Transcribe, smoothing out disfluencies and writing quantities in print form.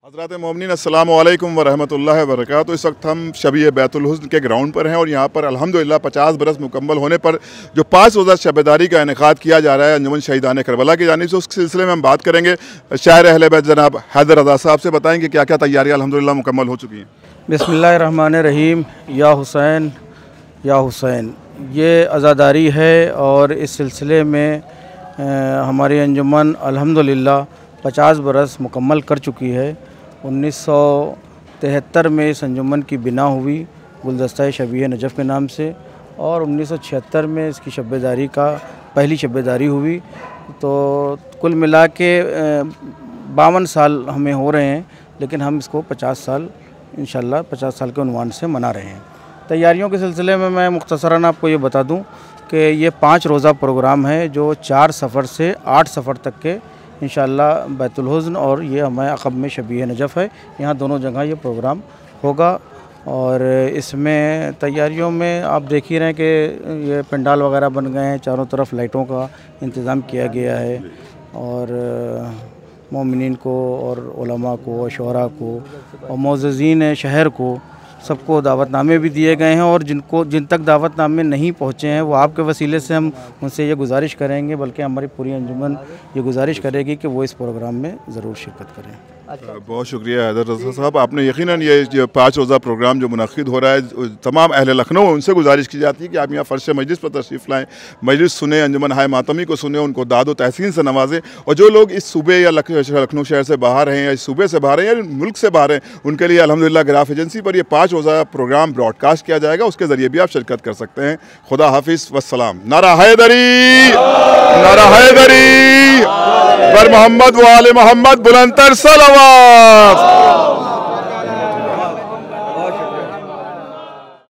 हज़रात मोमिनीन अस्सलामु अलैकुम व रहमतुल्लाहि व बरकातुहू। इस वक्त हम शब-ए बैतुल हुस्न के ग्राउंड पर हैं और यहाँ पर अल्हम्दुलिल्लाह 50 बरस मुकम्मल होने पर जो 5 रोज़ा शब-ए-दारी का इनेकाद किया जा रहा है अंजुमन शहीदान करबला की जानिब से, उस सिलसिले में हम बात करेंगे। शायर अहले बैत जनाब हैदर रज़ा साहब से बताएंगे क्या क्या तैयारियाँ अल्हम्दुलिल्लाह मुकम्मल हो चुकी हैं। बिस्मिल्लाहिर्रहमानिर्रहीम। या हुसैन या हुसैन, ये अज़ादारी है और इस सिलसिले में हमारी अंजुमन अल्हम्दुलिल्लाह 50 बरस मुकम्मल कर चुकी है। 1973 में इस अंजुमन की बिना हुई गुलदस्ता शबीह नजफ़ के नाम से, और 1976 में इसकी शब-ए-दारी का पहली शब-ए-दारी हुई। तो कुल मिला के 52 साल हमें हो रहे हैं, लेकिन हम इसको 50 साल इंशाअल्लाह 50 साल के उन्वान से मना रहे हैं। तैयारियों के सिलसिले में मैं मुख्तसरन आपको ये बता दूं कि ये 5 रोज़ा प्रोग्राम है जो 4 सफ़र से 8 सफ़र तक के इंशाअल्लाह बैतुल हुस्न और ये हमारे अक़ब में शबीह नजफ़ है, यहाँ दोनों जगह ये प्रोग्राम होगा। और इसमें तैयारियों में आप देख ही रहे हैं कि ये पंडाल वगैरह बन गए हैं, चारों तरफ लाइटों का इंतज़ाम किया गया है, और मोमिनीन को और उलमा को और शुअरा को और मोअज़्ज़िज़ीन शहर को सबको दावतनामे भी दिए गए हैं, और जिन तक दावतनामे नहीं पहुँचे हैं वो आपके वसीले से हम उनसे ये गुजारिश करेंगे, बल्कि हमारी पूरी अंजुमन ये गुजारिश करेगी कि वो इस प्रोग्राम में ज़रूर शिरकत करें। बहुत शुक्रिया हैदर रज़ा साहब। आपने यकीनन ये 5 रोज़ा प्रोग्राम जो मुनक़्क़िद हो रहा है, तमाम अहले लखनऊ उनसे गुजारिश की जाती है कि आप यहाँ फ़र्श मजलिस पर तशरीफ़ लाएँ, मजलिस सुने, अंजुमन हाय मातमी को सुने, उनको दाद व तहसीन से नवाजें। और जो लोग इस सूबे या लखनऊ शहर से बाहर हैं या इस सूबे से बाहर हैं या मुल्क से बाहर हैं, उनके लिए अल्हम्दुलिल्लाह ग्राफ एजेंसी पर यह 5 रोज़ा प्रोग्राम ब्रॉडकास्ट किया जाएगा, उसके ज़रिए भी आप शिरकत कर सकते हैं। खुदा हाफिज़ वस्सलाम। नारा हैदरी, नारा हैदरी बर मोहम्मद व आले मोहम्मद, बुलंदतर सलवात।